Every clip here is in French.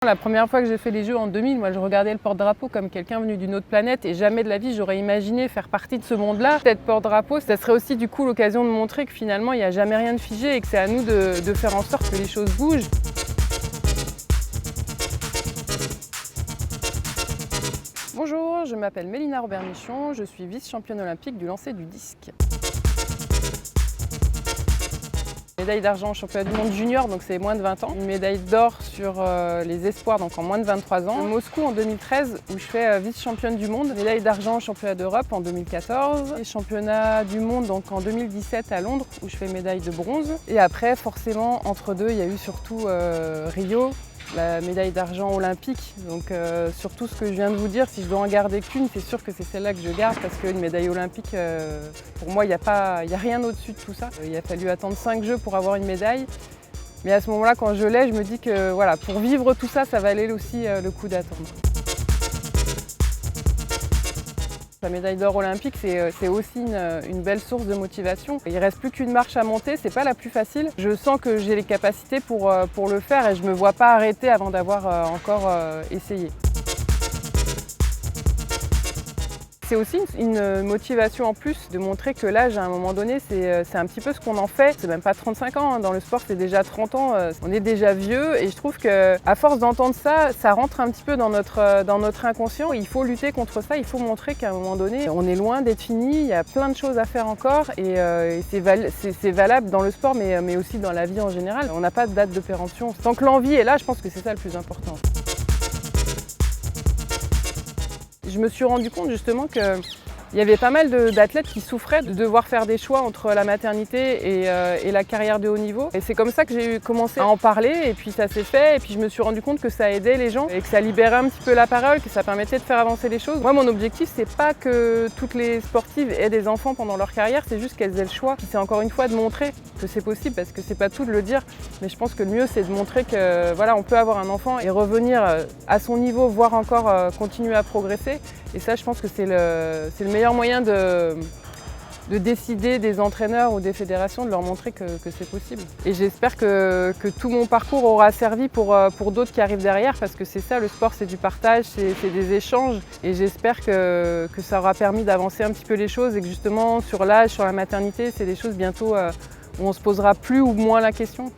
La première fois que j'ai fait les Jeux en 2000, moi je regardais le porte-drapeau comme quelqu'un venu d'une autre planète et jamais de la vie j'aurais imaginé faire partie de ce monde-là. Être porte-drapeau, ça serait aussi du coup l'occasion de montrer que finalement il n'y a jamais rien de figé et que c'est à nous de faire en sorte que les choses bougent. Bonjour, je m'appelle Mélina Robert-Michon, je suis vice-championne olympique du lancer du disque. Médaille d'argent au championnat du monde junior, donc c'est moins de 20 ans. Une médaille d'or sur les espoirs, donc en moins de 23 ans. Moscou en 2013, où je fais vice-championne du monde. Médaille d'argent au championnat d'Europe en 2014. Et championnat du monde donc en 2017 à Londres, où je fais médaille de bronze. Et après, forcément, entre deux, il y a eu surtout Rio, la médaille d'argent olympique. Donc sur tout ce que je viens de vous dire, si je dois en garder qu'une, c'est sûr que c'est celle-là que je garde parce qu'une médaille olympique, pour moi, il n'y a rien au-dessus de tout ça. Il a fallu attendre 5 Jeux pour avoir une médaille. Mais à ce moment-là, quand je l'ai, je me dis que voilà, pour vivre tout ça, ça valait aussi le coup d'attendre. La médaille d'or olympique, c'est aussi une belle source de motivation. Il ne reste plus qu'une marche à monter, c'est pas la plus facile. Je sens que j'ai les capacités pour le faire et je ne me vois pas arrêter avant d'avoir encore essayé. C'est aussi une motivation en plus de montrer que l'âge, à un moment donné, c'est un petit peu ce qu'on en fait. C'est même pas 35 ans, hein. Dans le sport, c'est déjà 30 ans. On est déjà vieux et je trouve qu'à force d'entendre ça, ça rentre un petit peu dans notre inconscient. Il faut lutter contre ça, il faut montrer qu'à un moment donné, on est loin d'être fini, il y a plein de choses à faire encore et c'est valable dans le sport mais aussi dans la vie en général. On n'a pas de date de péremption. Tant que l'envie est là, je pense que c'est ça le plus important. Je me suis rendu compte justement qu'il y avait pas mal d'athlètes qui souffraient de devoir faire des choix entre la maternité et la carrière de haut niveau. Et c'est comme ça que j'ai commencé à en parler et puis ça s'est fait. Et puis je me suis rendu compte que ça aidait les gens et que ça libérait un petit peu la parole, que ça permettait de faire avancer les choses. Moi, mon objectif, c'est pas que toutes les sportives aient des enfants pendant leur carrière, c'est juste qu'elles aient le choix. C'est encore une fois de montrer que c'est possible parce que c'est pas tout de le dire. Mais je pense que le mieux, c'est de montrer que voilà, on peut avoir un enfant et revenir à son niveau, voire encore continuer à progresser. Et ça, je pense que c'est le meilleur moyen de décider des entraîneurs ou des fédérations, de leur montrer que c'est possible. Et j'espère que tout mon parcours aura servi pour d'autres qui arrivent derrière, parce que c'est ça, le sport, c'est du partage, c'est des échanges. Et j'espère que ça aura permis d'avancer un petit peu les choses et que justement, sur l'âge, sur la maternité, c'est des choses bientôt où on se posera plus ou moins la question.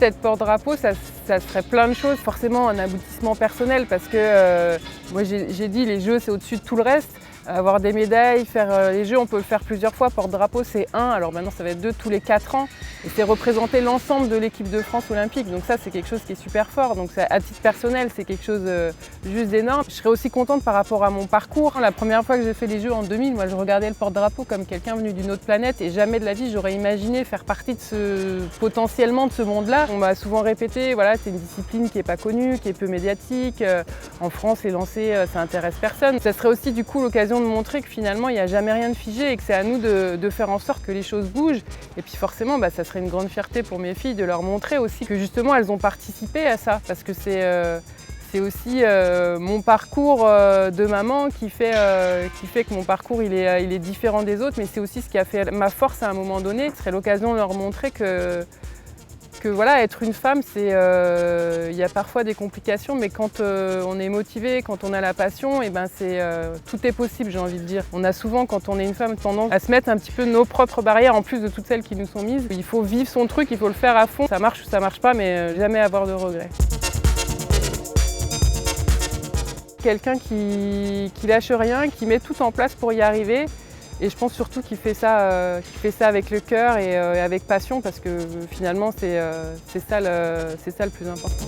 Être porte-drapeau, ça serait plein de choses, forcément un aboutissement personnel parce que moi j'ai dit les Jeux c'est au-dessus de tout le reste. Avoir des médailles, faire les Jeux, on peut le faire plusieurs fois. Porte-drapeau, c'est 1, alors maintenant ça va être 2 tous les 4 ans. Et c'est représenter l'ensemble de l'équipe de France olympique. Donc ça, c'est quelque chose qui est super fort. Donc ça, à titre personnel, c'est quelque chose juste d'énorme. Je serais aussi contente par rapport à mon parcours. La première fois que j'ai fait les Jeux en 2000, moi je regardais le porte-drapeau comme quelqu'un venu d'une autre planète et jamais de la vie j'aurais imaginé faire partie de potentiellement de ce monde-là. On m'a souvent répété, voilà, c'est une discipline qui n'est pas connue, qui est peu médiatique. En France, les lancers, ça intéresse personne. Ça serait aussi du coup l'occasion de montrer que finalement, il n'y a jamais rien de figé et que c'est à nous de faire en sorte que les choses bougent. Et puis forcément, ça serait une grande fierté pour mes filles de leur montrer aussi que justement, elles ont participé à ça. Parce que c'est aussi mon parcours de maman qui fait que mon parcours il est différent des autres, mais c'est aussi ce qui a fait ma force à un moment donné. Ce serait l'occasion de leur montrer que voilà, être une femme, il y a parfois des complications, mais quand on est motivé, quand on a la passion, et tout est possible, j'ai envie de dire. On a souvent, quand on est une femme, tendance à se mettre un petit peu nos propres barrières, en plus de toutes celles qui nous sont mises. Il faut vivre son truc, il faut le faire à fond. Ça marche ou ça marche pas, mais jamais avoir de regrets. Quelqu'un qui lâche rien, qui met tout en place pour y arriver. Et je pense surtout qu'il fait ça avec le cœur et avec passion parce que finalement c'est ça le plus important.